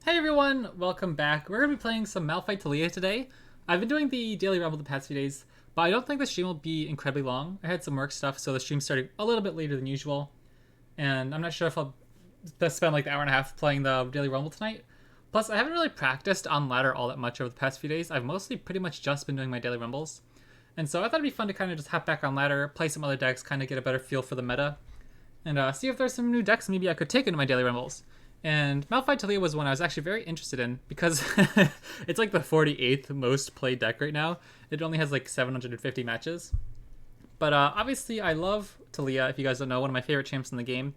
Hey everyone, welcome back. We're going to be playing some Malphite Taliyah today. I've been doing the daily rumble the past few days, but I don't think the stream will be incredibly long. I had some work stuff, so the stream started a little bit later than usual. And I'm not sure if I'll spend like the hour and a half playing the daily rumble tonight. Plus, I haven't really practiced on ladder all that much over the past few days. I've mostly pretty much just been doing my daily rumbles. And so I thought it'd be fun to kind of just hop back on ladder, play some other decks, kind of get a better feel for the meta, and see if there's some new decks maybe I could take into my daily rumbles. And Malphite Taliyah was one I was actually very interested in because it's like the 48th most played deck right now. It only has like 750 matches. But obviously I love Taliyah, if you guys don't know, one of my favorite champs in the game.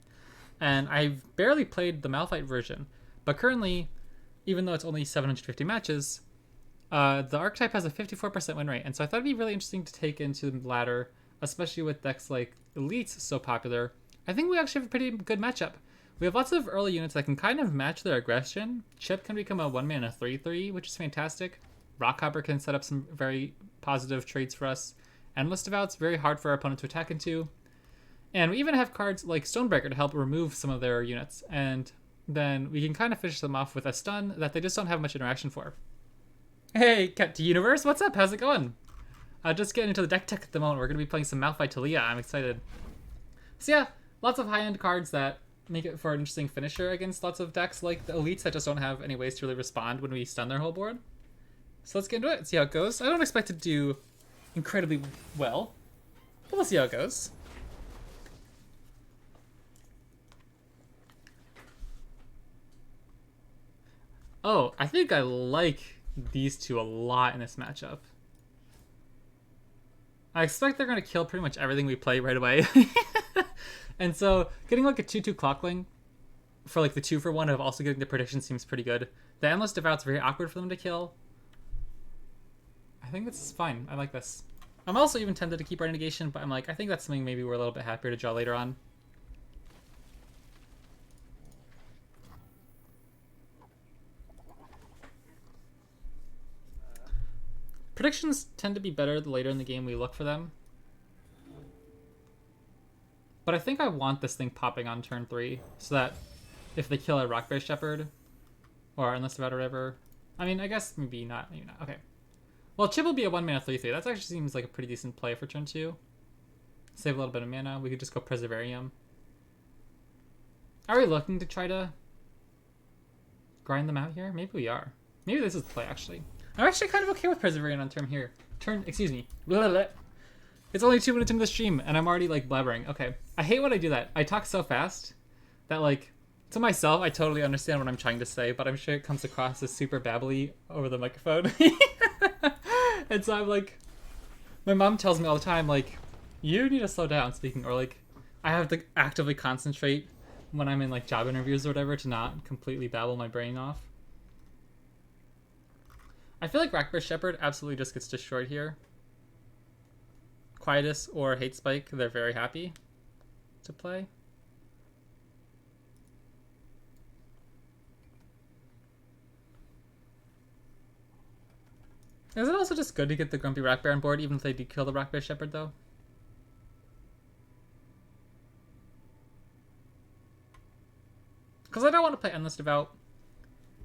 And I've barely played the Malphite version. But currently, even though it's only 750 matches, the archetype has a 54% win rate. And so I thought it'd be really interesting to take into the ladder, especially with decks like Elite's so popular. I think we actually have a pretty good matchup. We have lots of early units that can kind of match their aggression. Chip can become a 1-man and a 3/3, which is fantastic. Rockhopper can set up some very positive trades for us. Endless Devout's very hard for our opponent to attack into. And we even have cards like Stonebreaker to help remove some of their units. And then we can kind of finish them off with a stun that they just don't have much interaction for. Hey, Cat to Universe, what's up? How's it going? Just getting into the deck tech at the moment. We're going to be playing some Malphite Taliyah. I'm excited. So yeah, lots of high-end cards that make it for an interesting finisher against lots of decks like the Elites that just don't have any ways to really respond when we stun their whole board. So let's get into it and see how it goes. I don't expect it to do incredibly well, but we'll see how it goes. Oh, I think I like these two a lot in this matchup. I expect they're going to kill pretty much everything we play right away. And so getting like a 2/2 Clockling for like the 2-for-1 of also getting the prediction seems pretty good. The Endless Devout's very awkward for them to kill. I think this is fine. I like this. I'm also even tempted to keep our negation, but I'm like, I think that's something maybe we're a little bit happier to draw later on. Predictions tend to be better the later in the game we look for them. But I think I want this thing popping on turn 3, so that if they kill a Rockbear Shepherd, or Endless Devout or whatever, I mean, I guess maybe not, maybe not. Okay. Well, Chip will be a 1-mana 3/3. That actually seems like a pretty decent play for turn 2. Save a little bit of mana. We could just go Preservarium. Are we looking to try to grind them out here? Maybe we are. Maybe this is the play, actually. I'm actually kind of okay with Preservarium on turn here. Excuse me. Blah, blah, blah. It's only 2 minutes into the stream, and I'm already, like, blabbering. Okay. I hate when I do that. I talk so fast that, like, to myself, I totally understand what I'm trying to say, but I'm sure it comes across as super babbly over the microphone. And so I'm, like... My mom tells me all the time, like, you need to slow down speaking, or, like, I have to actively concentrate when I'm in, like, job interviews or whatever to not completely babble my brain off. I feel like Rockbear Shepherd absolutely just gets destroyed here. Quietus or Hate Spike, they're very happy to play. Is it also just good to get the Grumpy Rockbear on board, even if they do kill the Rockbear Shepherd, though? Because I don't want to play Endless Devout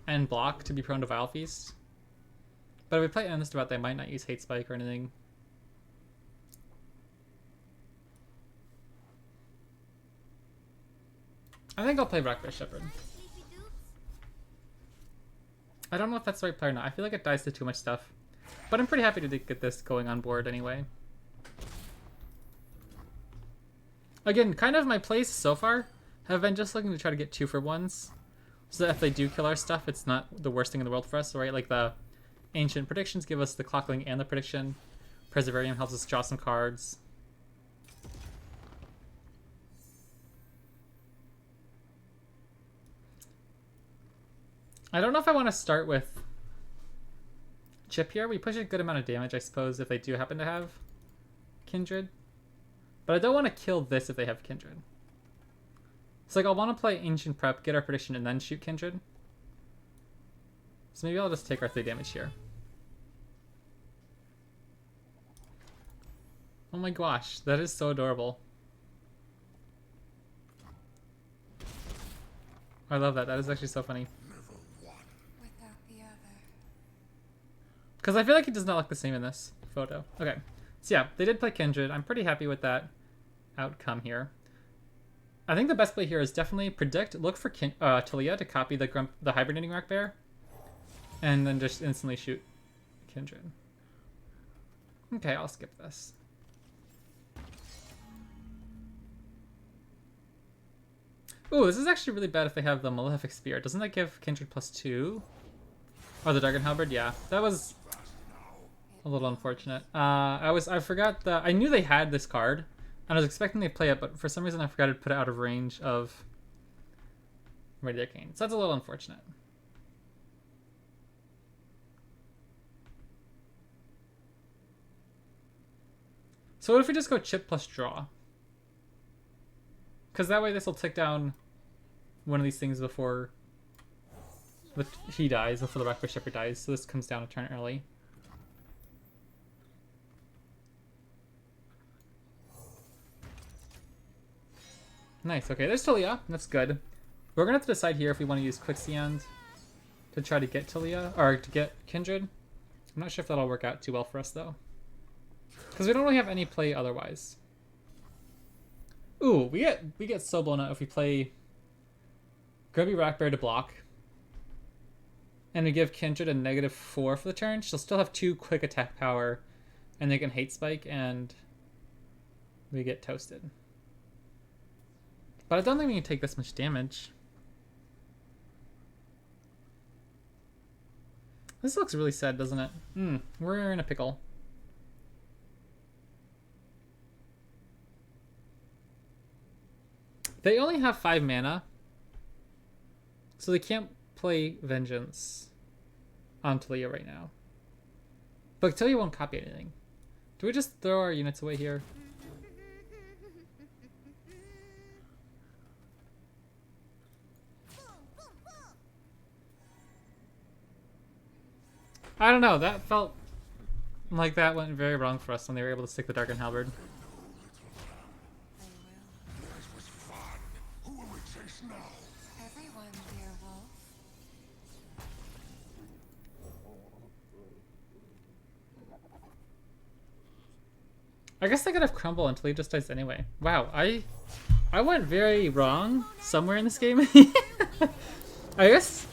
and block to be prone to Vile Feast. But if we play Endless Devout, they might not use Hate Spike or anything. I think I'll play Rockbear Shepherd. I don't know if that's the right play or not. I feel like it dies to too much stuff. But I'm pretty happy to get this going on board anyway. Again, kind of my plays so far have been just looking to try to get 2-for-1s. So that if they do kill our stuff, it's not the worst thing in the world for us, right? Like the Ancient Predictions give us the Clockling and the prediction. Preservarium helps us draw some cards. I don't know if I want to start with Chip here. We push a good amount of damage, I suppose, if they do happen to have Kindred. But I don't want to kill this if they have Kindred. So like, I'll want to play Ancient Prep, get our prediction, and then shoot Kindred. So maybe I'll just take our 3 damage here. Oh my gosh, that is so adorable. I love that. That is actually so funny. Because I feel like it does not look the same in this photo. Okay. So yeah, they did play Kindred. I'm pretty happy with that outcome here. I think the best play here is definitely predict, look for Taliyah to copy the hibernating rock bear, and then just instantly shoot Kindred. Okay, I'll skip this. Ooh, this is actually really bad if they have the Malefic Spear. Doesn't that give Kindred +2? Or the Dragon Halberd? Yeah, that was a little unfortunate. I forgot that I knew they had this card, and I was expecting they play it, but for some reason I forgot to put it out of range of Ready Arcane. So that's a little unfortunate. So what if we just go chip plus draw? Because that way this will tick down one of these things before he dies, before the Rockbear Shepherd dies. So this comes down a turn early. Nice, okay, there's Taliyah. That's good. We're gonna have to decide here if we want to use Quicksand to try to get Taliyah, or to get Kindred. I'm not sure if that'll work out too well for us though. Because we don't really have any play otherwise. Ooh, we get so blown out if we play Grubby Rockbear to block. And we give Kindred a -4 for the turn. She'll still have 2 quick attack power, and they can hate spike, and we get toasted. But I don't think we can take this much damage. This looks really sad, doesn't it? We're in a pickle. They only have 5 mana, so they can't play Vengeance on Taliyah right now. But Taliyah won't copy anything. Do we just throw our units away here? I don't know, that felt like that went very wrong for us when they were able to stick the Dark and Halberd. I guess they could have Crumble until he just dies anyway. Wow, I went very wrong somewhere in this game. I guess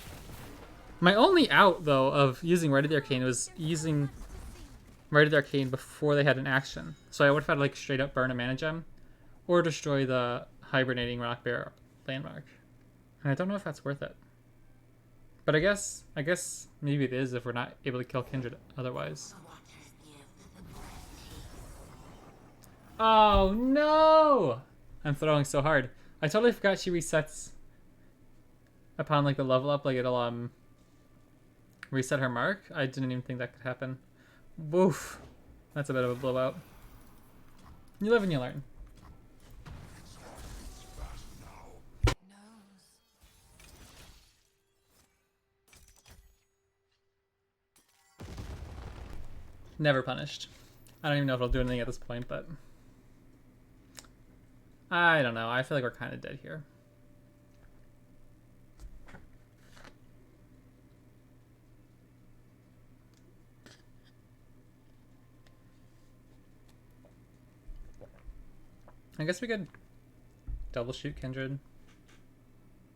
my only out, though, of using Rite of the Arcane was using Rite of the Arcane before they had an action. So I would have had to, like, straight up burn a mana gem or destroy the hibernating Rockbear landmark. And I don't know if that's worth it. But I guess maybe it is if we're not able to kill Kindred otherwise. Oh no! I'm throwing so hard. I totally forgot she resets upon like the level up, like it'll reset her mark. I didn't even think that could happen. Woof. That's a bit of a blowout. You live and you learn. Never punished. I don't even know if it'll do anything at this point, but I don't know. I feel like we're kind of dead here. I guess we could double shoot Kindred.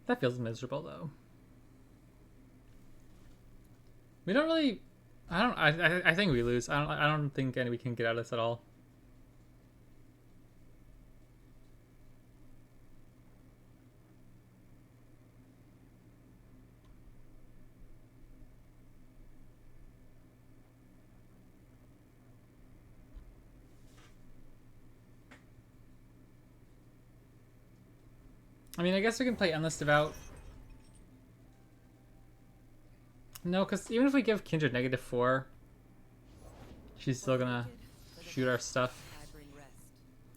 That feels miserable though. We don't really. I think we lose. I don't think we can get out of this at all. I mean, I guess we can play Endless Devout. No, because even if we give Kindred -4, she's still gonna shoot our stuff.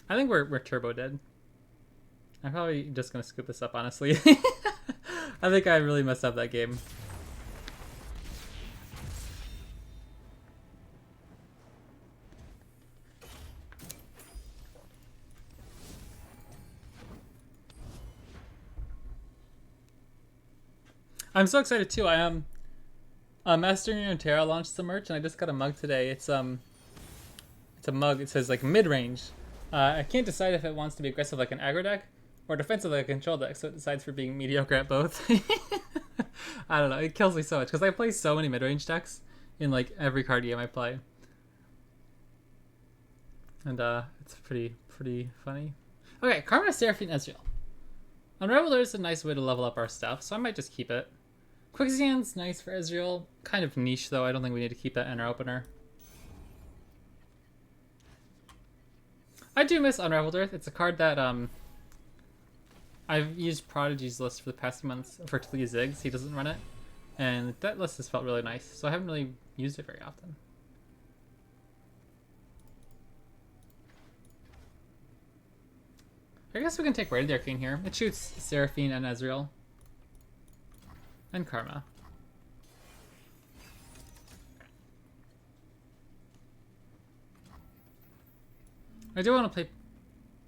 I think we're turbo dead. I'm probably just gonna scoop this up, honestly. I think I really messed up that game. I'm so excited too. Mastering Runeterra launched some merch, and I just got a mug today. It's a mug. It says like mid range. I can't decide if it wants to be aggressive like an aggro deck or defensive like a control deck, so it decides for being mediocre at both. I don't know. It kills me so much because I play so many mid range decks in like every card game I play, and it's pretty funny. Okay, Karma, Seraphine, Ezreal. Unraveler is a nice way to level up our stuff, so I might just keep it. Quicksand's nice for Ezreal. Kind of niche though. I don't think we need to keep that in our opener. I do miss Unraveled Earth. It's a card that I've used Prodigy's list for the past few months for Taliyah Ziggs. He doesn't run it, and that list has felt really nice. So I haven't really used it very often. I guess we can take Raid the Arcane here. It shoots Seraphine and Ezreal. And Karma. I do want to play...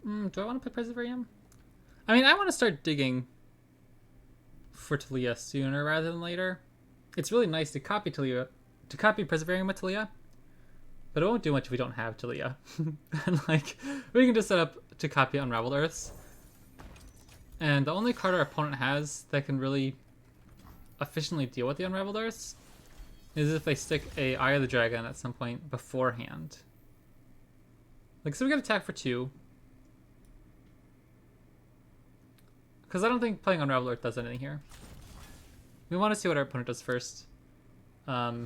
do I want to play Perseverium? I mean, I want to start digging for Taliyah sooner rather than later. It's really nice to copy Taliyah, to copy Perseverium with Taliyah, but it won't do much if we don't have Taliyah. And like, we can just set up to copy Unraveled Earths. And the only card our opponent has that can really efficiently deal with the Unraveled Earths is if they stick a Eye of the Dragon at some point beforehand. Like, so we got attack for 2. Because I don't think playing Unraveled Earth does anything here. We want to see what our opponent does first. Okay.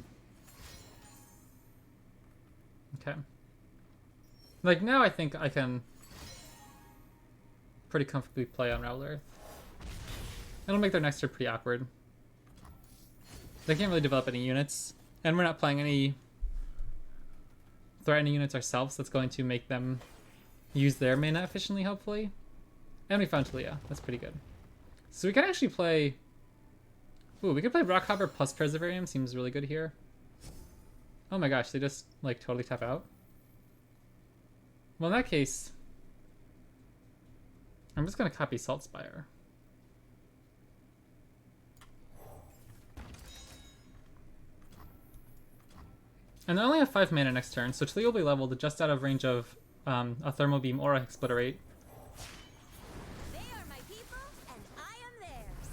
Like, now I think I can pretty comfortably play Unraveled Earth. It'll make their next turn pretty awkward. They can't really develop any units, and we're not playing any threatening units ourselves. That's going to make them use their mana efficiently, hopefully. And we found Taliyah. That's pretty good. So we can actually play... Ooh, we could play Rockhopper plus Perseverium. Seems really good here. Oh my gosh, they just, like, totally tap out. Well, in that case... I'm just going to copy Salt Spire. And they only have 5 mana next turn, so Taliyah will be leveled just out of range of a Thermal Beam or a Hexpliterate. They are my people, and I am theirs.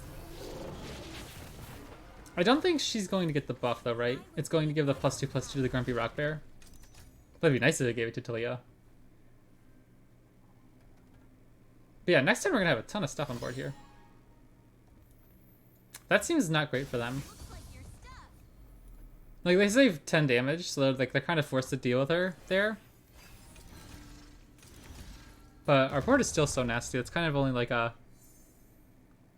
I don't think she's going to get the buff though, right? It's going to give the +2/+2 to the Grumpy Rock Bear. That'd be nice if they gave it to Taliyah. But yeah, next turn we're going to have a ton of stuff on board here. That seems not great for them. Like, they save 10 damage, so they're kind of forced to deal with her there. But our board is still so nasty, it's kind of only like a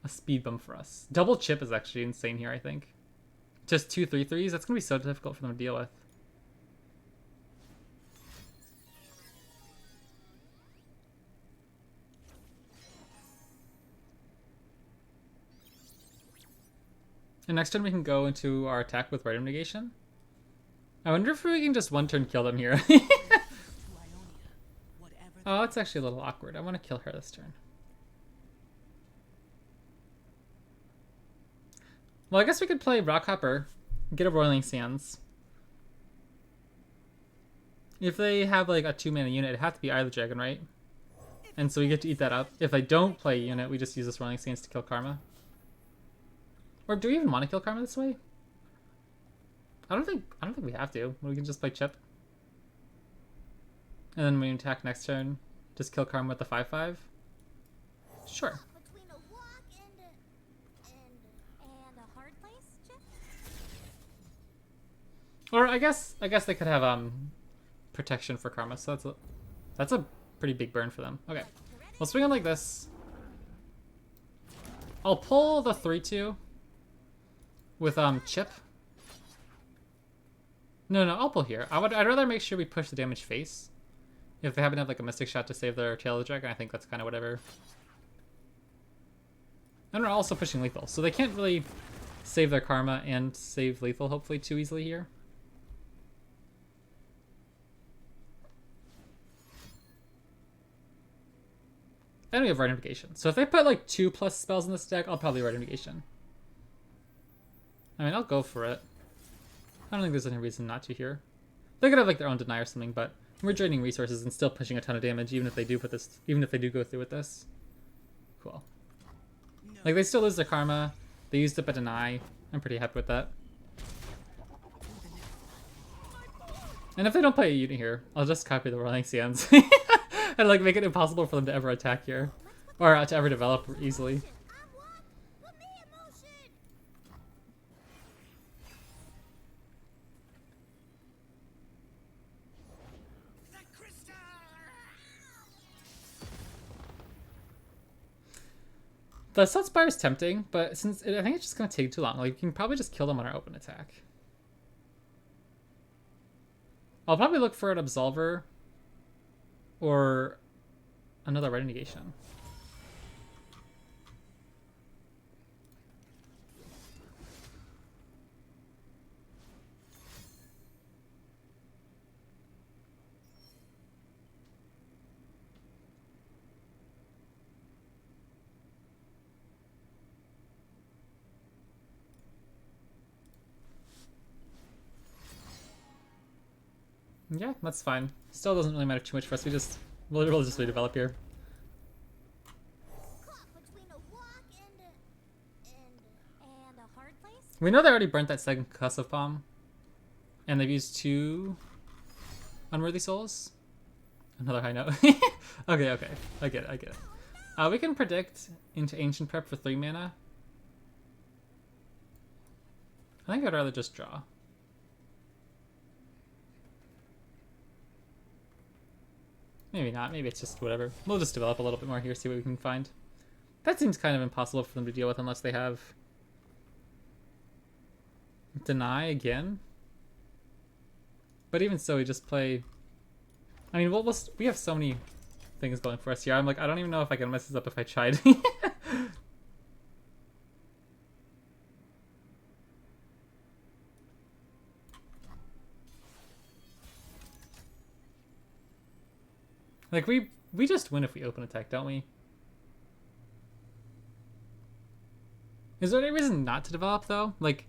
speed bump for us. Double chip is actually insane here, I think. Just 2 3/3s, that's going to be so difficult for them to deal with. And next turn we can go into our attack with Random Negation. I wonder if we can just one turn kill them here. Oh, that's actually a little awkward. I want to kill her this turn. Well, I guess we could play Rockhopper, get a Roiling Sands. If they have like a 2-mana unit, it'd have to be Eye of the Dragon, right? And so we get to eat that up. If they don't play a unit, we just use this Roiling Sands to kill Karma. Or do we even want to kill Karma this way? I don't think we have to. We can just play Chip. And then when we attack next turn, just kill Karma with the 5/5. Sure. Between a walk and a hard place, Chip? Or I guess they could have protection for Karma, so that's a pretty big burn for them. Okay. We'll swing it like this. I'll pull the 3/2 with Chip. No, I'll pull here. I'd rather make sure we push the damage face. If they happen to have like a Mystic Shot to save their Tail of the Dragon, I think that's kind of whatever. And we're also pushing lethal, so they can't really save their Karma and save lethal hopefully too easily here. And we have Rite of Negation. So if they put like 2+ spells in this deck, I'll probably Rite of Negation. I mean, I'll go for it. I don't think there's any reason not to here. They could have like their own deny or something, but we're draining resources and still pushing a ton of damage, even if they do go through with this. Cool. Like they still lose their karma. They used up a deny. I'm pretty happy with that. And if they don't play a unit here, I'll just copy the Rolling Sands and like make it impossible for them to ever attack here, or to ever develop easily. The Assault Spire is tempting, but I think it's just gonna take too long. Like, we can probably just kill them on our open attack. I'll probably look for an Absolver or another Red Negation. Yeah, that's fine. Still doesn't really matter too much for us. We'll just redevelop here. We know they already burnt that second concussive bomb, and they've used 2 unworthy souls. Another high note. Okay, I get it. We can predict into Ancient Prep for 3 mana. I think I'd rather just draw. Maybe not. Maybe it's just whatever. We'll just develop a little bit more here, see what we can find. That seems kind of impossible for them to deal with unless they have deny again. But even so, we just play. I mean, we have so many things going for us here. I'm like, I don't even know if I can mess this up if I tried. Like, we just win if we open attack, don't we? Is there any reason not to develop, though? Like,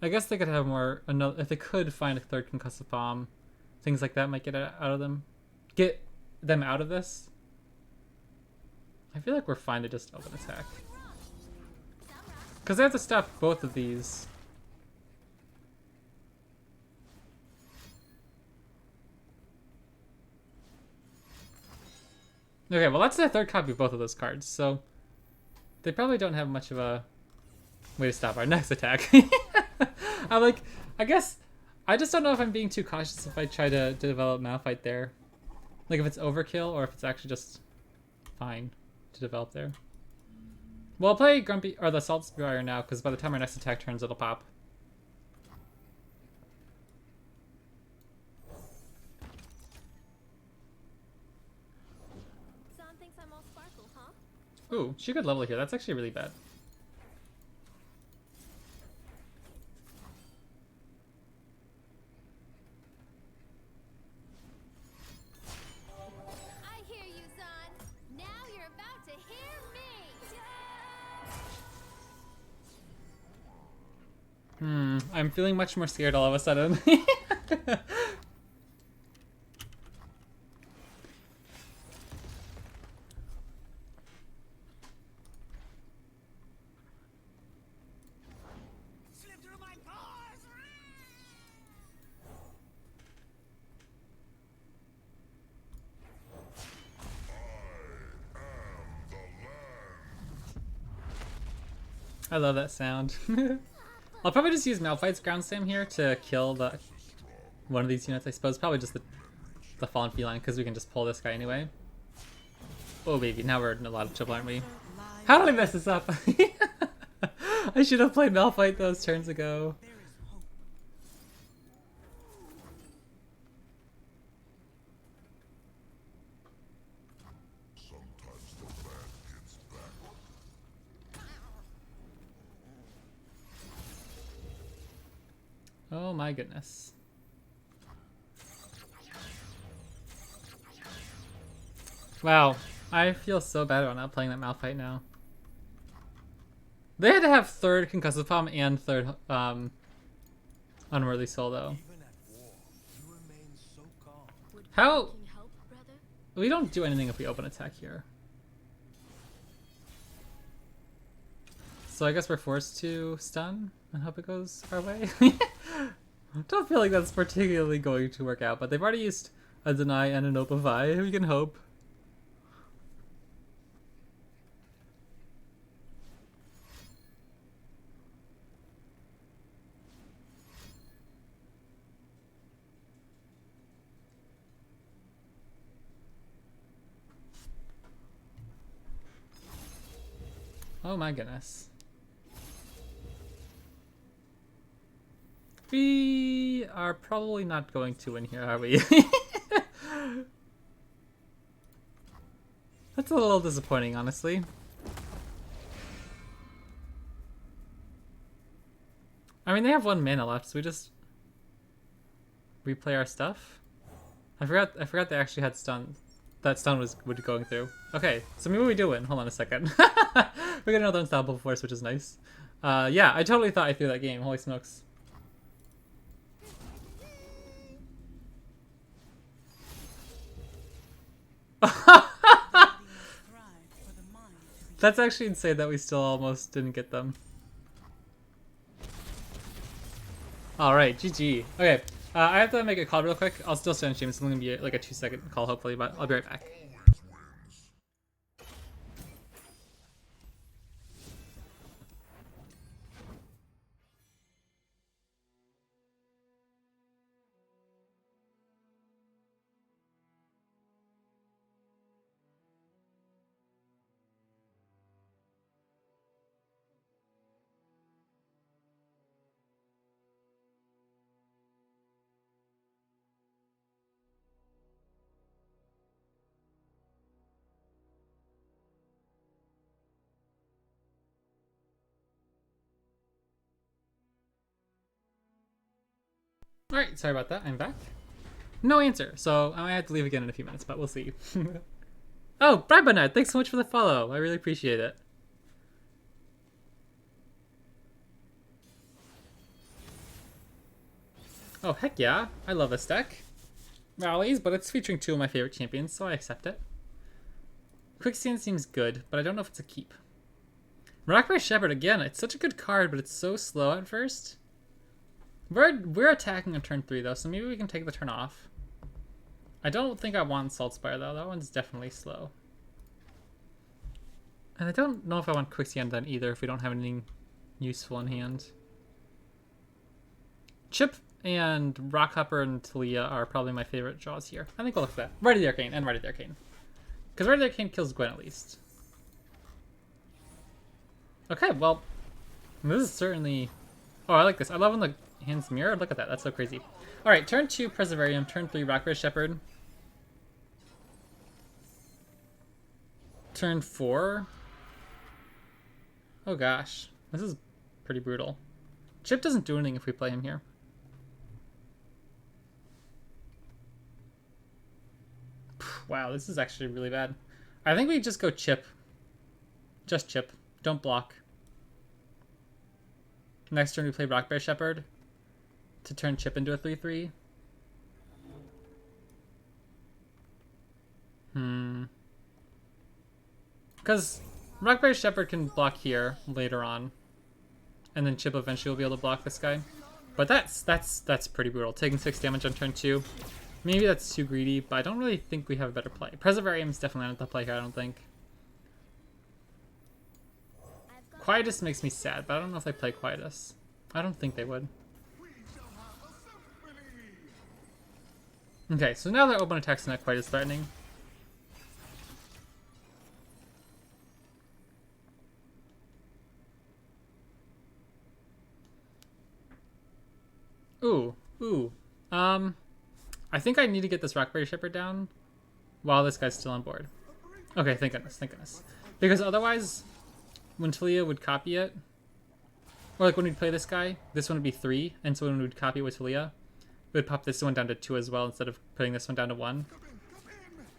I guess they could have if they could find a 3rd concussive bomb, things like that might get them out of this. I feel like we're fine to just open attack. Because they have to stop both of these. Okay, well that's the 3rd copy of both of those cards, so they probably don't have much of a way to stop our next attack. I guess, I just don't know if I'm being too cautious if I try to develop Malphite there. Like if it's overkill or if it's actually just fine to develop there. Well, I'll play Grumpy, or the Salt Spire now, because by the time our next attack turns, it'll pop. Ooh, she could level here. That's actually really bad. I hear you, son. Now you're about to hear me. I'm feeling much more scared all of a sudden. I love that sound. I'll probably just use Malphite's ground stam here to kill one of these units, I suppose. Probably just the Fallen Feline, because we can just pull this guy anyway. Oh baby, now we're in a lot of trouble, aren't we? How did I mess this up? I should have played Malphite those turns ago. Oh my goodness. Wow, I feel so bad about not playing that Malphite now. They had to have 3rd concussive bomb and 3rd Unworthy Soul, though. Even at war, you remain so calm. How? Can help, brother? We don't do anything if we open attack here. So I guess we're forced to stun and hope it goes our way. Don't feel like that's particularly going to work out, but they've already used a deny and an opify. We can hope. Oh my goodness. We are probably not going to win here, are we? That's a little disappointing, honestly. I mean, they have 1 mana left, so we just replay our stuff. I forgot they actually had stun. That stun was going through. Okay, so maybe we do win. Hold on a second. We got another unstoppable force, which is nice. Yeah, I totally thought I threw that game. Holy smokes. That's actually insane that we still almost didn't get them. Alright, GG. Okay, I have to make a call real quick. I'll still stay on stream. It's only going to be like a 2-second call, hopefully, but I'll be right back. Alright, sorry about that. I'm back. No answer, so I might have to leave again in a few minutes, but we'll see. Oh, Brabonette, thanks so much for the follow. I really appreciate it. Oh, heck yeah. I love this deck. Rallies, but it's featuring 2 of my favorite champions, so I accept it. Quicksand seems good, but I don't know if it's a keep. Rockberry Shepherd, again, it's such a good card, but it's so slow at first. We're attacking on turn 3, though, so maybe we can take the turn off. I don't think I want Saltspire, though. That one's definitely slow. And I don't know if I want Quicksand then either, if we don't have anything useful in hand. Chip and Rockhopper and Taliyah are probably my favorite draws here. I think we'll look for that. Right of the Arcane and Right of the Arcane. Because Right of the Arcane kills Gwen at least. Okay, well, this is certainly... Oh, I like this. I love when the hands mirror. Look at that. That's so crazy. Alright, turn 2, Preservarium. Turn 3, Rockberry Shepherd. Turn 4. Oh gosh. This is pretty brutal. Chip doesn't do anything if we play him here. Wow, this is actually really bad. I think we just go Chip. Just Chip. Don't block. Next turn we play Rockberry Shepherd to turn Chip into a 3/3. Because Rockberry Shepherd can block here later on. And then Chip eventually will be able to block this guy. But that's pretty brutal. Taking 6 damage on turn 2. Maybe that's too greedy, but I don't really think we have a better play. Preservarium is definitely not the play here, I don't think. Quietus makes me sad, but I don't know if they play Quietus. I don't think they would. Okay, so now their open attack's not quite as threatening. Ooh. I think I need to get this Rockberry Shepherd down while this guy's still on board. Okay, thank goodness, thank goodness. Because otherwise, when Taliyah would copy it, or like when we'd play this guy, this one would be 3, and so when we'd copy it with Taliyah, we would pop this one down to 2 as well instead of putting this one down to 1.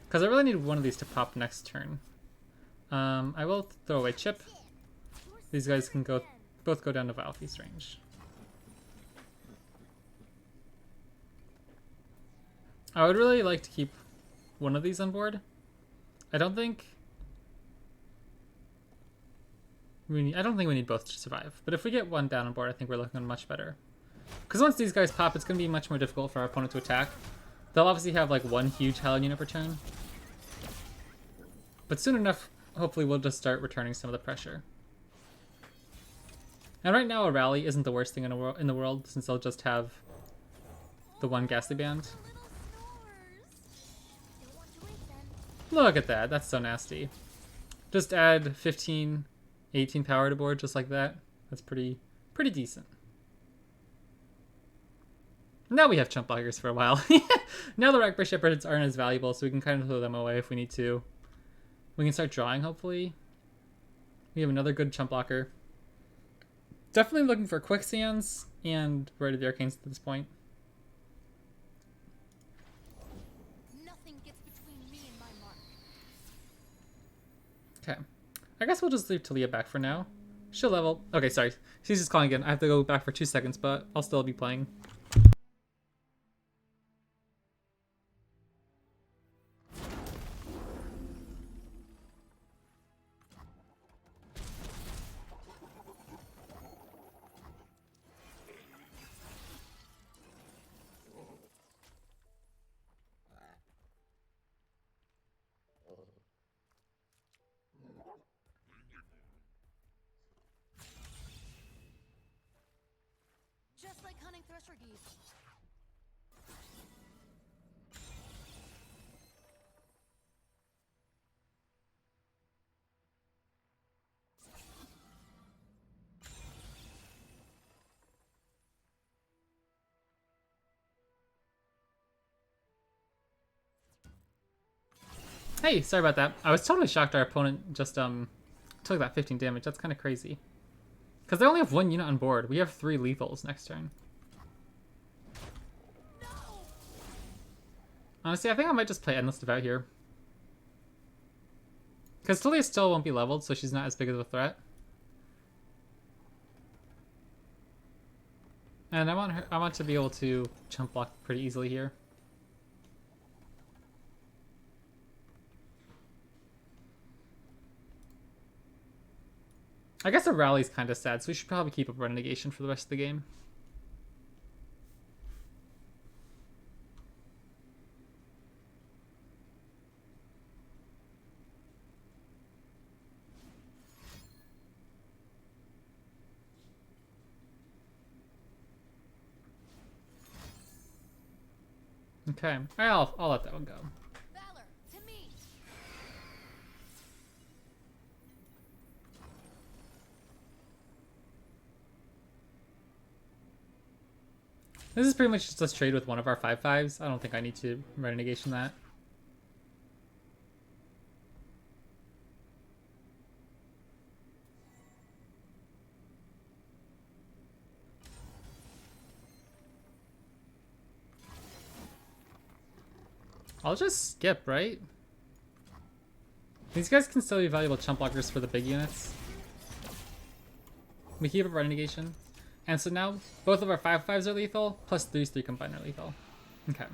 Because I really need one of these to pop next turn. I will throw away Chip. These guys can both go down to Vile Feast range. I would really like to keep one of these on board. I don't think we need both to survive. But if we get one down on board, I think we're looking much better. Because once these guys pop, it's going to be much more difficult for our opponent to attack. They'll obviously have like one huge Taliyah unit per turn. But soon enough, hopefully we'll just start returning some of the pressure. And right now a rally isn't the worst thing in the world, since they'll just have the one Ghastly Band. Look at that, that's so nasty. Just add 15, 18 power to board just like that. That's pretty decent. Now we have chump blockers for a while. Now the Rackbray Shepherds aren't as valuable, so we can kind of throw them away if we need to. We can start drawing, hopefully. We have another good chump blocker. Definitely looking for Quicksands and Rite of the Arcanes at this point. Nothing gets between me and my mark. Okay. I guess we'll just leave Taliyah back for now. She'll level. Okay, sorry. She's just calling again. I have to go back for 2 seconds, but I'll still be playing. Just like hunting thresher geese. Hey, sorry about that. I was totally shocked our opponent just took that 15 damage. That's kind of crazy. Because they only have one unit on board. We have 3 lethals next turn. No! Honestly, I think I might just play Endless Devout here. Because Taliyah still won't be leveled, so she's not as big of a threat. And I want to be able to chump block pretty easily here. I guess a rally's kind of sad, so we should probably keep up Run Negation for the rest of the game. Okay, I'll let that one go. Valor, to me! This is pretty much just us trade with one of our 5/5s. I don't think I need to Run Negation that. I'll just skip, right? These guys can still be valuable chump blockers for the big units. We keep up Run Negation. And so now both of our 5/5s are lethal, plus these 3 combined are lethal. Okay.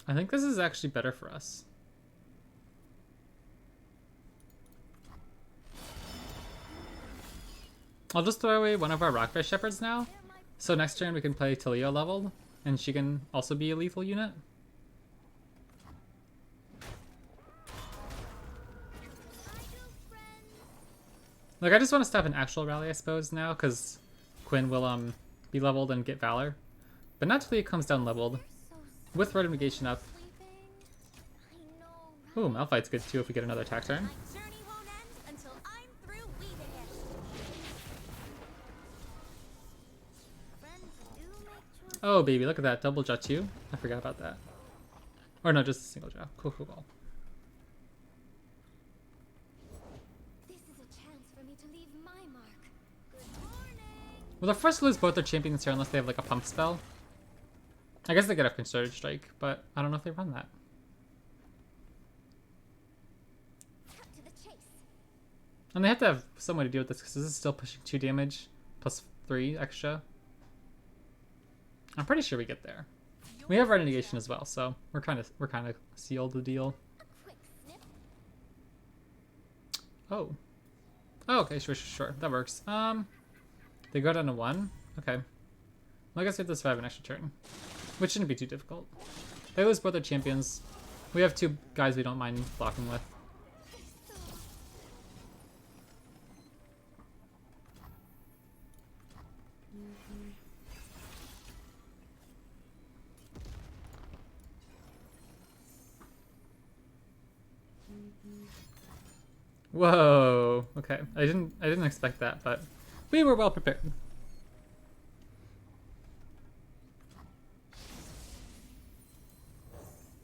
I think this is actually better for us. I'll just throw away one of our Rockfish Shepherds now. So next turn we can play Taliyah leveled, and she can also be a lethal unit. Like, I just want to stop an actual rally, I suppose, now, because Quinn will be leveled and get Valor. But not till he comes down leveled. With Rite of Negation up. Ooh, Malphite's good too if we get another attack turn. My journey won't end until I'm through weaving it. Friends do make choices. Oh, baby, look at that. Double jaw too. I forgot about that. Or no, just a single jaw. Cool, cool, cool. This is a chance for me to leave my Well, they're forced to lose both their champions here unless they have like a pump spell. I guess they could have Concerted Strike, but I don't know if they run that. Cut to the chase. And they have to have some way to deal with this because this is still pushing 2 damage plus 3 extra. I'm pretty sure we get there. We have Renegation as well, so we're kind of sealed the deal. A quick snip. Oh. Oh, okay, sure. That works. They go down to 1. Okay. Well, I guess we have to survive an extra turn, which shouldn't be too difficult. They lose both their champions. We have 2 guys we don't mind blocking with. Whoa. Okay. I didn't expect that, but we were well prepared.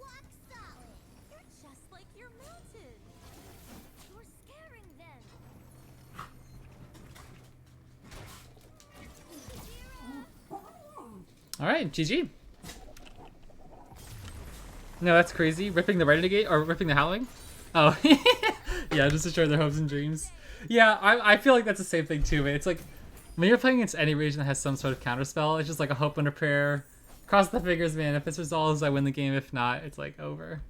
Rock solid. You're just like you're melted. You're scaring them. All right, GG. No, that's crazy. Ripping the Renegade or ripping the Howling? Oh, yeah, just destroy their hopes and dreams. Yeah, I feel like that's the same thing too. It's like when you're playing against any region that has some sort of counterspell, it's just like a hope and a prayer. Cross the fingers, man. If this resolves, I win the game. If not, it's like over.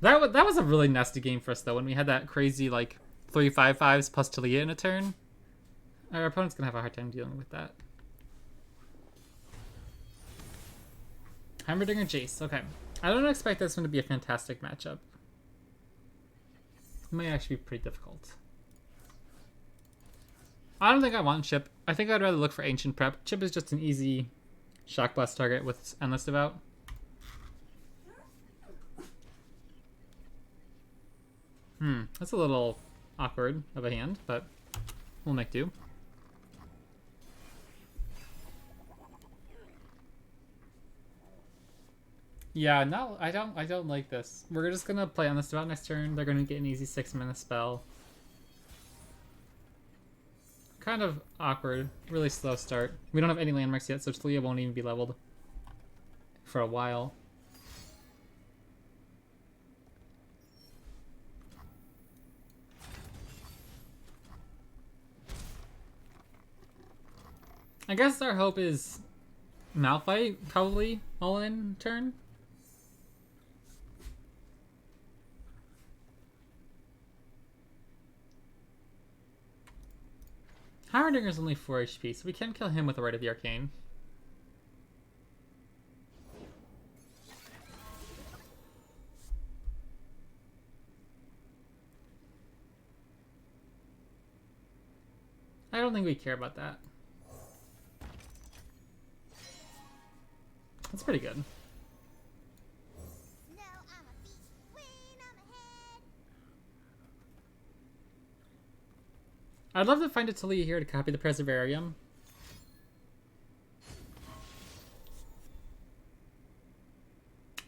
That was a really nasty game for us though when we had that crazy like 3/5/5s plus Taliyah in a turn. Our opponent's gonna have a hard time dealing with that. Heimerdinger Jace. Okay. I don't expect this one to be a fantastic matchup. It may actually be pretty difficult. I don't think I want Chip. I think I'd rather look for Ancient Prep. Chip is just an easy Shock Blast target with Endless Devout. That's a little awkward of a hand, but we'll make do. Yeah, no, I don't like this. We're just gonna play on this Devout next turn. They're gonna get an easy 6-mana spell. Kind of awkward. Really slow start. We don't have any landmarks yet, so Taliyah won't even be leveled for a while. I guess our hope is Malphite, probably all in turn. Heimerdinger only 4 HP, so we can kill him with the Rite of the Arcane. I don't think we care about that. That's pretty good. No, I'm a beast. Queen on my head. I'd love to find a Taliyah here to copy the Preservarium.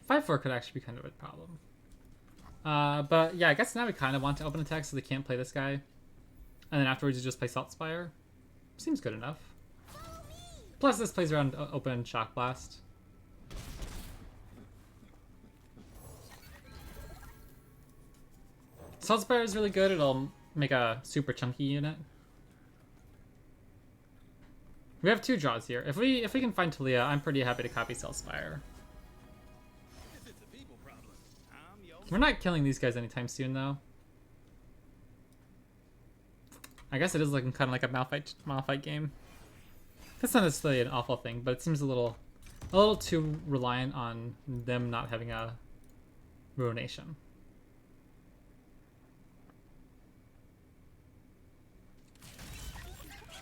(5/4) could actually be kind of a problem. But yeah, I guess now we kind of want to open attack so they can't play this guy. And then afterwards you just play Salt Spire. Seems good enough. Plus this plays around open Shock Blast. Salt Spire is really good. It'll make a super chunky unit. We have 2 draws here. If we can find Taliyah, I'm pretty happy to copy Salt Spire. We're not killing these guys anytime soon, though. I guess it is looking kind of like a Malphite game. That's not necessarily an awful thing, but it seems a little too reliant on them not having a Ruination.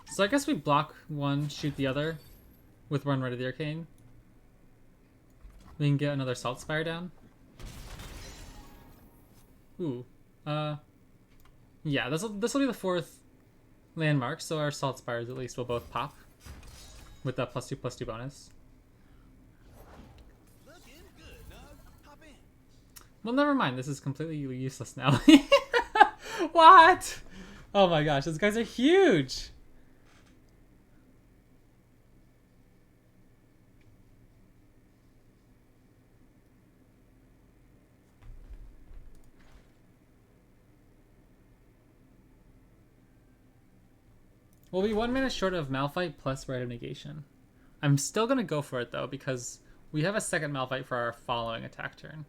So I guess we block one, shoot the other with one Rite of the Arcane. We can get another Salt Spire down. Ooh. Yeah, this will be the 4th landmark, so our Salt Spires at least will both pop with that +2/+2 bonus. Well, never mind. This is completely useless now. What? Oh my gosh, those guys are huge! We'll be 1 minute short of Malphite plus Rite of Negation. I'm still gonna go for it though, because we have a second Malphite for our following attack turn.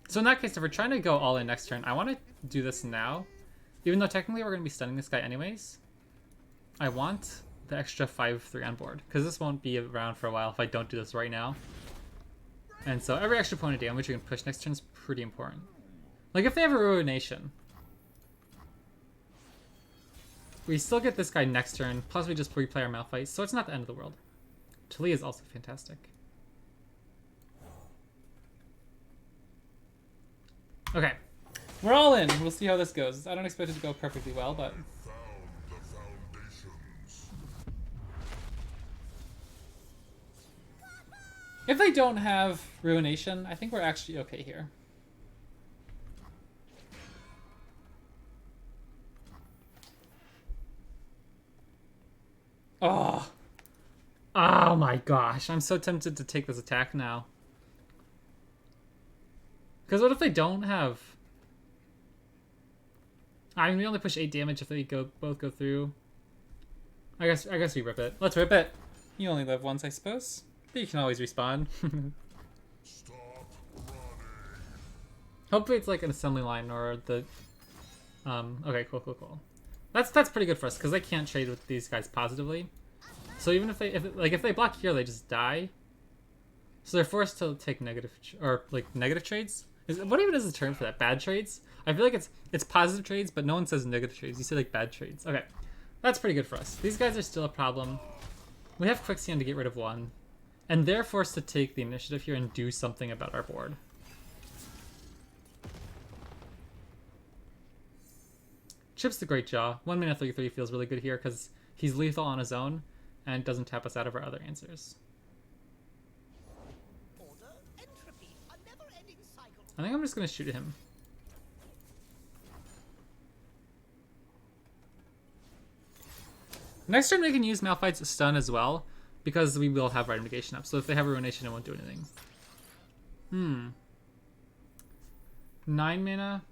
So in that case, if we're trying to go all in next turn, I want to do this now. Even though technically we're going to be stunning this guy anyways. I want the extra 5/3 on board, because this won't be around for a while if I don't do this right now. And so every extra point of damage you can push next turn is pretty important. Like if they have a Ruination, we still get this guy next turn, plus we just replay our Malphite, so it's not the end of the world. Taliyah is also fantastic. Okay, we're all in. We'll see how this goes. I don't expect it to go perfectly well, but... If they don't have Ruination, I think we're actually okay here. Oh. Oh my gosh, I'm so tempted to take this attack now. Because what if they don't have... I mean, we only push 8 damage if they both go through. I guess we rip it. Let's rip it. You only live once, I suppose. But you can always respawn. Stop running. Hopefully it's like an assembly line or the... okay, cool. That's pretty good for us, because they can't trade with these guys positively. So even if they block here, they just die. So they're forced to take negative trades. What even is the term for that? Bad trades? I feel like it's positive trades, but no one says negative trades. You say like bad trades. Okay, that's pretty good for us. These guys are still a problem. We have Quicksand to get rid of one, and they're forced to take the initiative here and do something about our board. Chip's the Great Jaw. 1 minute 33 feels really good here because he's lethal on his own and doesn't tap us out of our other answers. Order, entropy, a never-ending cycle. I think I'm just gonna shoot him. Next turn we can use Malphite's stun as well, because we will have Rite of Negation up. So if they have a Ruination, it won't do anything. 9 mana.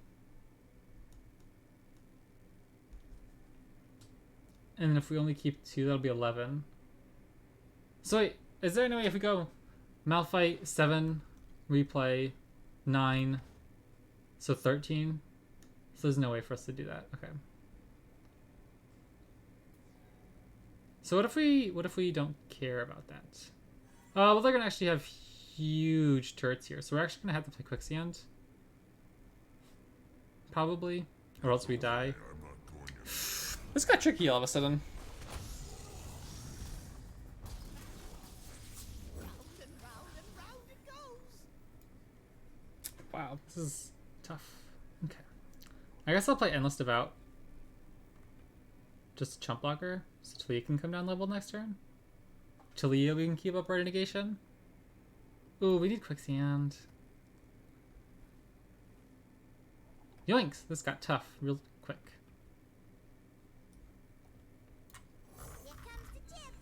And if we only keep 2, that'll be 11. So wait, is there any way if we go Malphite 7, replay 9, so 13? So there's no way for us to do that. Okay. So what if we don't care about that? Well, they're gonna actually have huge turrets here, so we're actually gonna have to play Quicksand. Probably, or else we die. This got tricky all of a sudden. Round it goes. Wow, this is tough. Okay. I guess I'll play Endless Devout. Just a chump blocker, so Taliyah can come down level next turn. Taliyah, we can keep up Rite of Negation. Ooh, we need Quicksand. Yoinks! This got tough real quick. Here comes the chip.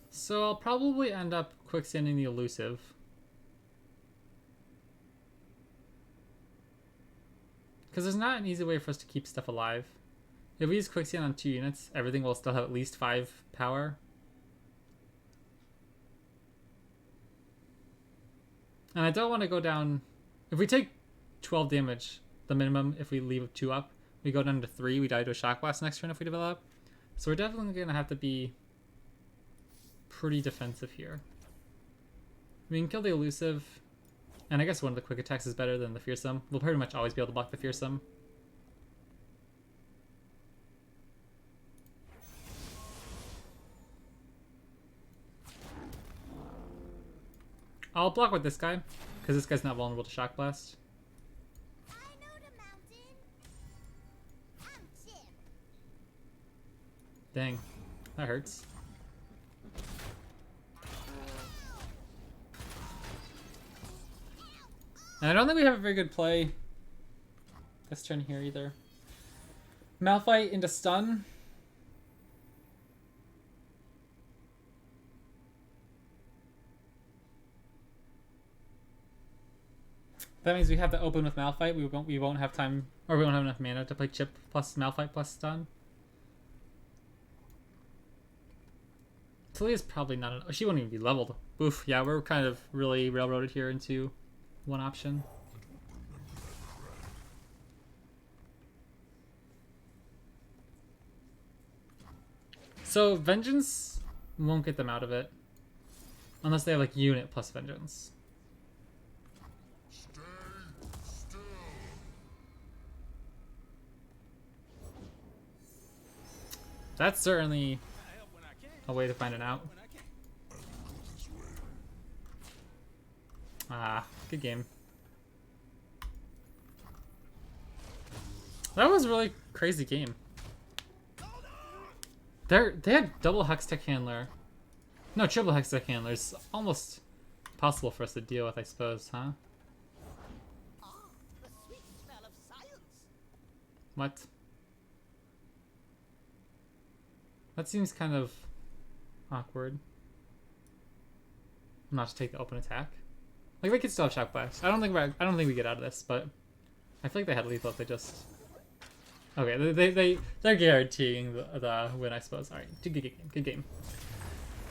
So I'll probably end up Quicksanding the Elusive. Because there's not an easy way for us to keep stuff alive. If we use Quicksand on 2 units, everything will still have at least 5 power. And I don't want to go down... If we take 12 damage, the minimum, if we leave 2 up, we go down to 3, we die to a Shock Blast next turn if we develop. So we're definitely going to have to be pretty defensive here. We can kill the Elusive, and I guess one of the quick attacks is better than the Fearsome. We'll pretty much always be able to block the Fearsome. I'll block with this guy, because this guy's not vulnerable to Shock Blast. I know the mountain. I'm Chip. Dang, that hurts. And I don't think we have a very good play this turn here either. Malphite into stun. That means we have to open with Malphite. We won't have time, or we won't have enough mana to play Chip plus Malphite plus stun. Taliyah's probably not. She won't even be leveled. Oof. Yeah, we're kind of really railroaded here into one option. So Vengeance won't get them out of it unless they have like unit plus Vengeance. Stay still. That's certainly a way to find it out. Ah, good game. That was a really crazy game. They had double Hextech Handler. No, triple Hextech Handler. It's almost possible for us to deal with, I suppose, huh? Ah, the sweet smell of science. What? That seems kind of awkward. Not to take the open attack. Like, they could still have Shock Blast. I don't think we get out of this, but I feel like they had lethal if they just. Okay, they're guaranteeing the win, I suppose. All right, good game. Good game.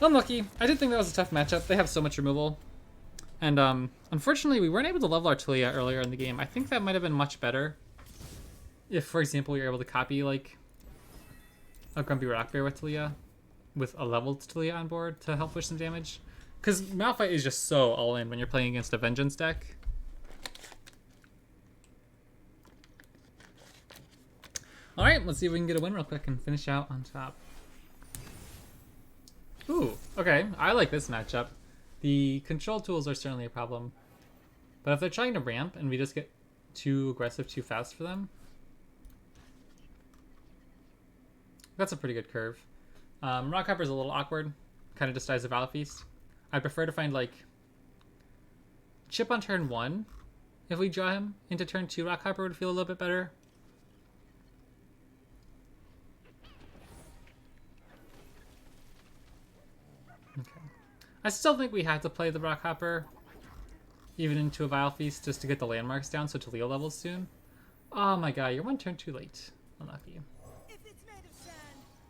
Unlucky. I did think that was a tough matchup. They have so much removal, and unfortunately, we weren't able to level our Taliyah earlier in the game. I think that might have been much better if, for example, we were able to copy like a Grumpy Rock Bear with Taliyah, with a leveled Taliyah on board to help push some damage. Because Malphite is just so all in when you're playing against a Vengeance deck. Alright, let's see if we can get a win real quick and finish out on top. Ooh, okay. I like this matchup. The control tools are certainly a problem. But if they're trying to ramp and we just get too aggressive too fast for them, that's a pretty good curve. Rockhopper's a little awkward. Kind of just dies of Valor Feast. I prefer to find like Chip on turn 1. If we draw him into turn 2, Rockhopper would feel a little bit better. Okay. I still think we have to play the Rockhopper even into a Vile Feast just to get the landmarks down so Taliyah levels soon. Oh my god, you're one turn too late. Unlucky. If it's made of sand,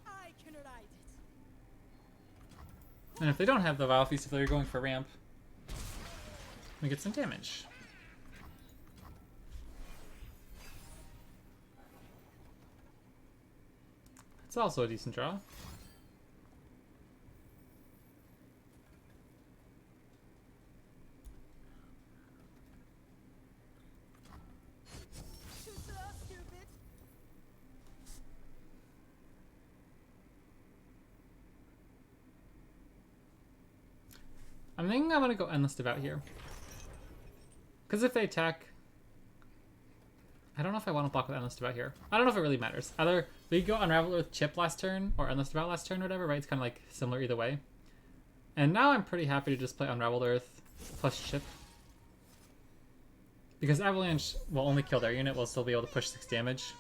I can ride it. And if they don't have the Vile Feast, if they're going for ramp, we get some damage. It's also a decent draw. Too slow, stupid. I'm thinking I want to go Endless Devout here. Because if they attack... I don't know if I want to block with Endless Devout here. I don't know if it really matters. Either we go Unravel with Chip last turn, or Endless Devout last turn, or whatever, right? It's kind of like similar either way. And now I'm pretty happy to just play Unraveled Earth plus Chip. Because Avalanche will only kill their unit, we'll still be able to push 6 damage.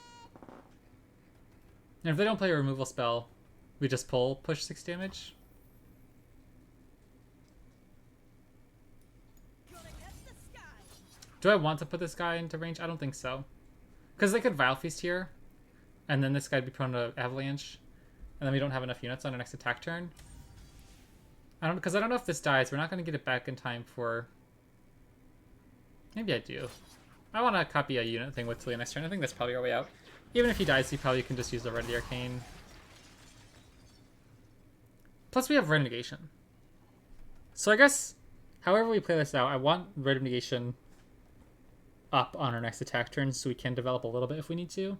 And if they don't play a removal spell, we just push 6 damage. Gonna get the sky. Do I want to put this guy into range? I don't think so. Because they could Vile Feast here, and then this guy'd be prone to Avalanche, and then we don't have enough units on our next attack turn. Because I don't know if this dies. We're not going to get it back in time for... Maybe I do. I want to copy a unit thing with Taliyah next turn. I think that's probably our way out. Even if he dies, he probably can just use the Red of the Arcane. Plus we have Red Negation. So I guess, however we play this out, I want Red Negation up on our next attack turn so we can develop a little bit if we need to.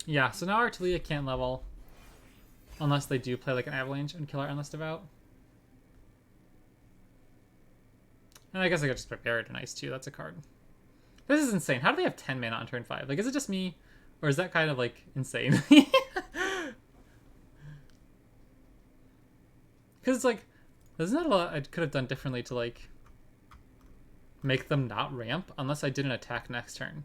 Yeah, so now our Taliyah can't level unless they do play like an Avalanche and kill our Endless Devout. And I guess I could just prepare it nice too. That's a card. This is insane. How do they have 10 mana on turn 5? Like, is it just me? Or is that kind of like insane? Because it's like, there's not a lot I could have done differently to like make them not ramp unless I did an attack next turn.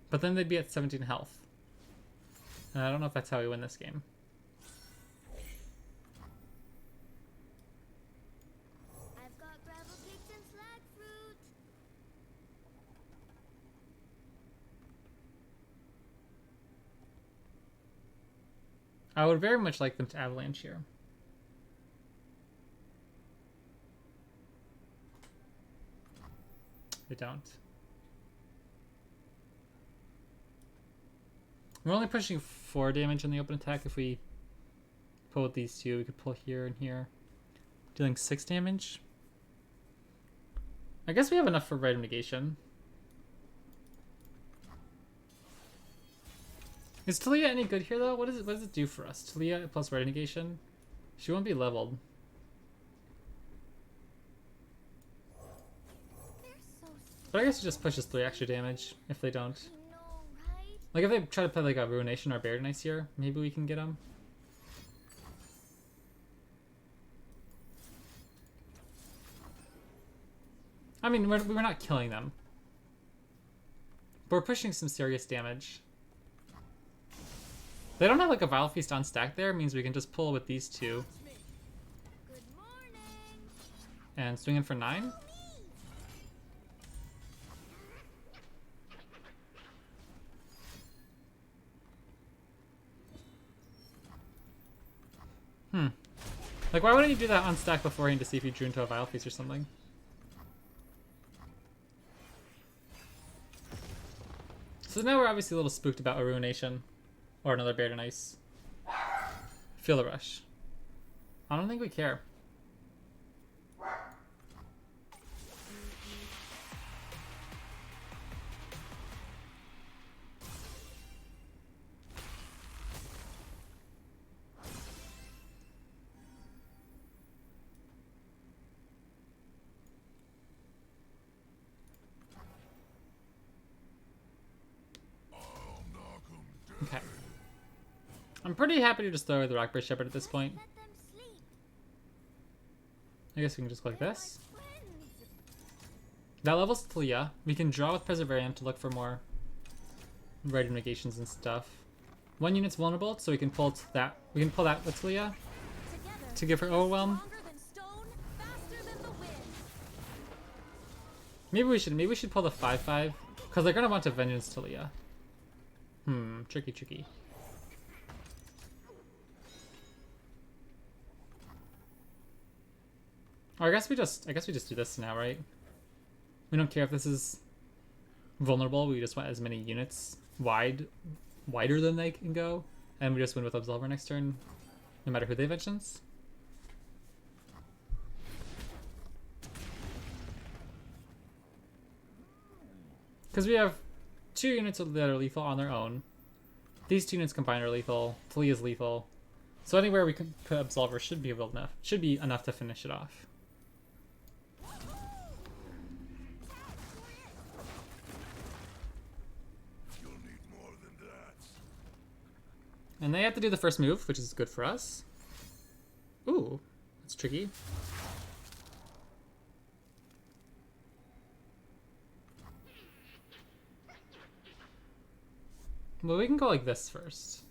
But then they'd be at 17 health. And I don't know if that's how we win this game. I've got gravel cakes and slag fruit. I would very much like them to avalanche here. They don't. We're only pushing 4 damage in the open attack. If we pull with these two, we could pull here and here. Dealing 6 damage. I guess we have enough for Rite of Negation. Is Taliyah any good here though? What does it do for us? Taliyah plus Rite of Negation? She won't be leveled. They're so But I guess it just pushes 3 extra damage if they don't. sweet, you know, right? Like if they try to play like a Ruination or Bear Nice here, maybe we can get them. I mean, we're not killing them. But we're pushing some serious damage. They don't have like a Vile Feast on stack there, means we can just pull with these two Good morning. and swing in for 9. Like, why wouldn't you do that on stack beforehand to see if you drew into a Vile Feast or something? So now we're obviously a little spooked about a Ruination or another Bear Nice. Feel the rush. I don't think we care. Okay. I'm pretty happy to just throw away the Rockbridge Shepherd at this point. Let them sleep. I guess we can just click this. Twins. That levels Taliyah. We can draw with Perseverant to look for more Rite of Negations and stuff. 1 unit's vulnerable, so we can pull that. We can pull that with Taliyah Together, to give her Overwhelm. stronger than stone, faster than the wind. Maybe we should pull the 5/5 because they're gonna want to Vengeance Taliyah. Tricky. Or I guess we just do this now, right? We don't care if this is vulnerable. We just want as many units wider than they can go, and we just win with Absolver next turn, no matter who they vengeance. Because we have 2 units that are lethal on their own. These 2 units combined are lethal. Taliyah's lethal. So anywhere we can put Absolver should be enough to finish it off. You'll need more than that. And they have to do the first move, which is good for us. Ooh, that's tricky. Well, we can go like this first.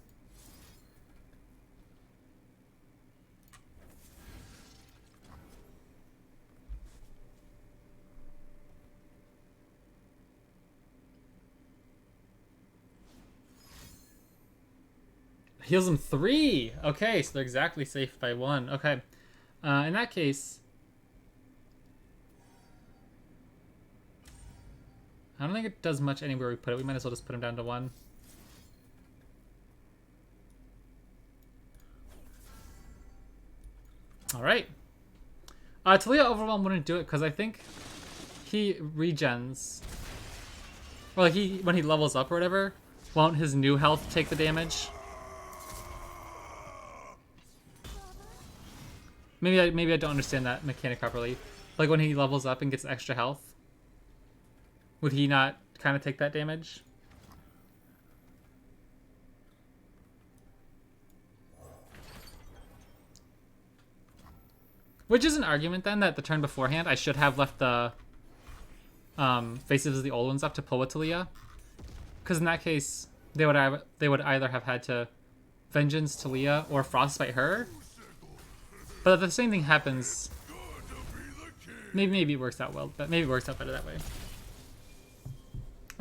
Heals them 3! Okay, so they're exactly safe by 1. Okay. In that case... I don't think it does much anywhere we put it. We might as well just put him down to 1. Alright. Taliyah Overwhelm wouldn't do it because I think he regens. Or like when he levels up or whatever, won't his new health take the damage? Maybe I don't understand that mechanic properly. Like when he levels up and gets extra health, would he not kind of take that damage? Which is an argument then that the turn beforehand I should have left the faces of the old ones up to pull with Taliyah. Because in that case, they would either have had to Vengeance Taliyah or Frostbite her. But if the same thing happens, maybe it works out well, but maybe it works out better that way.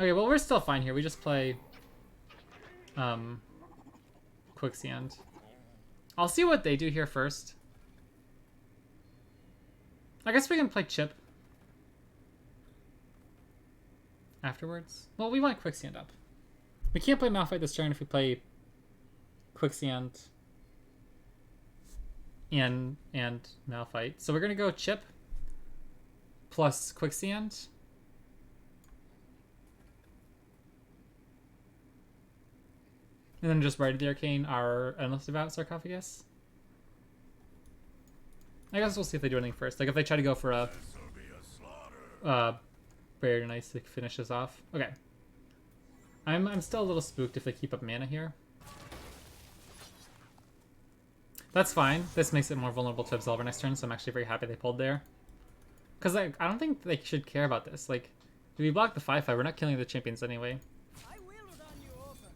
Okay, well we're still fine here. We just play Quicksand. I'll see what they do here first. I guess we can play Chip afterwards. Well, we want Quicksand up. We can't play Malphite this turn if we play Quicksand and Malphite. So we're gonna go Chip plus Quicksand. And then just right at the Arcane our Endless Devout Sarcophagus. I guess we'll see if they do anything first. Like if they try to go for a Barrier Nice to finish this off. Okay. I'm still a little spooked if they keep up mana here. That's fine. This makes it more vulnerable to Absolver next turn, so I'm actually very happy they pulled there. Because I don't think they should care about this. Like, if we block the 5/5, we're not killing the champions anyway. I will run you over.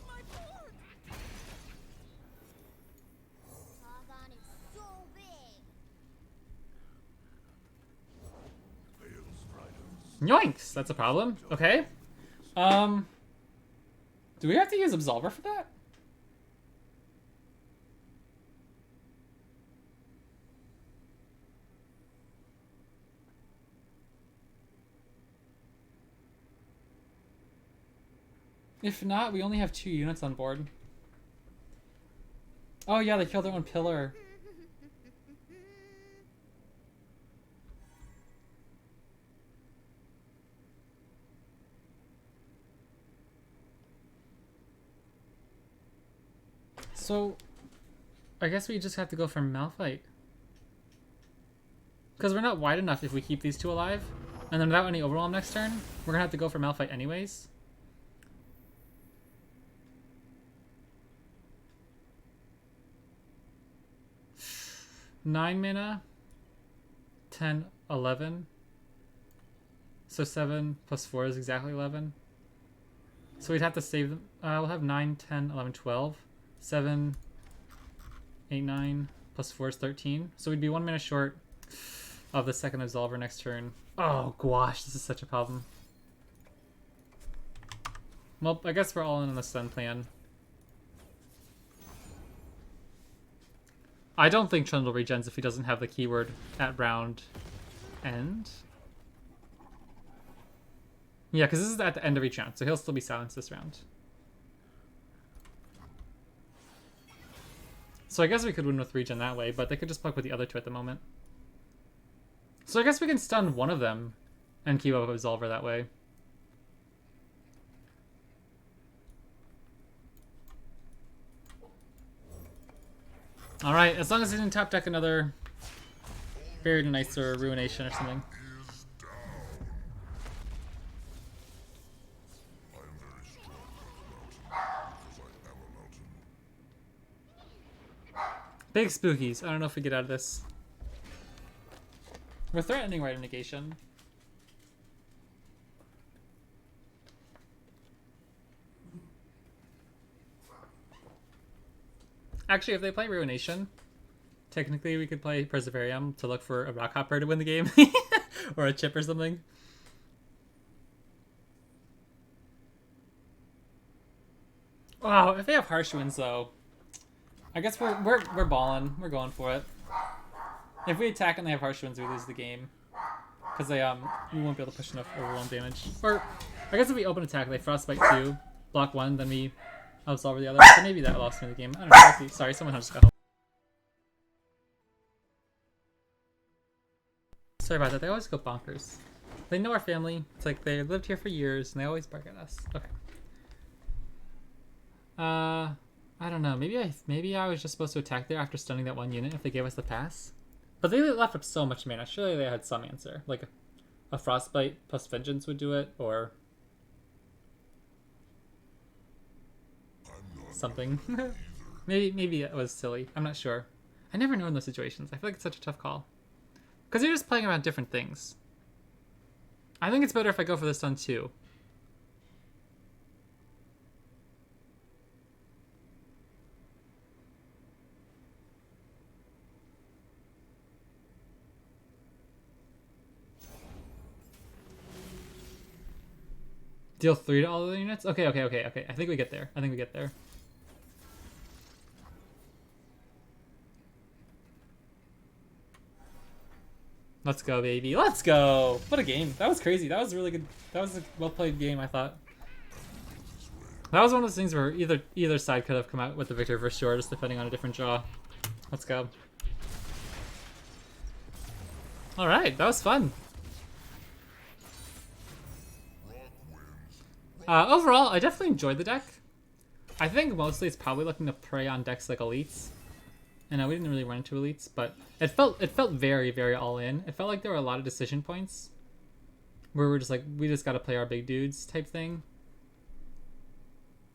My board! Doggone is so big. Yoinks! That's a problem. Okay. Do we have to use Absolver for that? If not, we only have 2 units on board. Oh yeah, they killed their own pillar. So, I guess we just have to go for Malphite. Because we're not wide enough if we keep these 2 alive. And then without any overwhelm next turn, we're going to have to go for Malphite anyways. Nine mana, 10, 11. So 7 plus 4 is exactly 11. So we'd have to save them. We'll have 9, 10, 11, 12. 7, 8, 9 plus 4 is 13. So we'd be 1 mana short of the second Absolver next turn. Oh gosh, this is such a problem. Well, I guess we're all in on the Sun plan. I don't think Trundle regens if he doesn't have the keyword at round end. Yeah, because this is at the end of each round, so he'll still be silenced this round. So I guess we could win with regen that way, but they could just fuck with the other 2 at the moment. So I guess we can stun one of them and keep up Absolver that way. Alright, as long as he didn't top deck another Buried in Ice or Ruination or something. Big spookies. I don't know if we get out of this. We're threatening Rite of Negation. Actually, if they play Ruination, technically we could play Perseverium to look for a Rock Hopper to win the game. Or a chip or something. Wow, if they have Harsh Winds though, I guess we're balling. We're going for it. If we attack and they have Harsh Winds, we lose the game. Because they we won't be able to push enough overwhelm damage. Or I guess if we open attack, they Frostbite 2, block 1, then we Absolver the other. So maybe that lost me the game. I don't know. We'll see. Sorry, someone just got home. Sorry about that. They always go bonkers. They know our family. It's like they lived here for years and they always bark at us. Okay. I don't know. Maybe I was just supposed to attack there after stunning that 1 unit if they gave us the pass. But they left up so much mana. Surely they had some answer. Like a Frostbite plus Vengeance would do it, or something. maybe it was silly. I'm not sure. I never know in those situations. I feel like it's such a tough call. Because you're just playing around different things. I think it's better if I go for the stun too. Deal 3 to all the units? Okay. I think we get there. Let's go, baby. Let's go! What a game. That was crazy. That was really good. That was a well-played game, I thought. That was one of those things where either side could have come out with the victor for sure, just depending on a different draw. Let's go. Alright, that was fun. Overall, I definitely enjoyed the deck. I think mostly it's probably looking to prey on decks like Elites. And we didn't really run into Elites, but it felt very, very all in. It felt like there were a lot of decision points where we're just like, we just gotta play our big dudes type thing.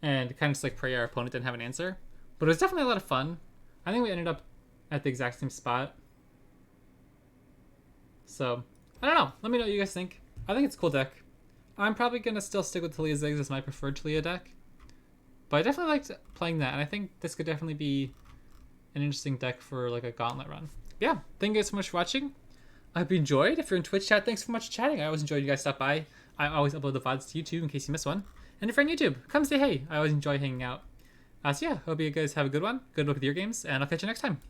And kind of just like pray our opponent didn't have an answer. But it was definitely a lot of fun. I think we ended up at the exact same spot. So, I don't know. Let me know what you guys think. I think it's a cool deck. I'm probably going to still stick with Taliyah Ziggs as my preferred Taliyah deck. But I definitely liked playing that, and I think this could definitely be an interesting deck for like a gauntlet run. Yeah, thank you guys so much for watching. I hope you enjoyed. If you're in Twitch chat, thanks so much for chatting. I always enjoy you guys stop by. I always upload the VODs to YouTube in case you miss one. And if you're on YouTube, come say hey. I always enjoy hanging out. So yeah, hope you guys have a good one. Good luck with your games, and I'll catch you next time.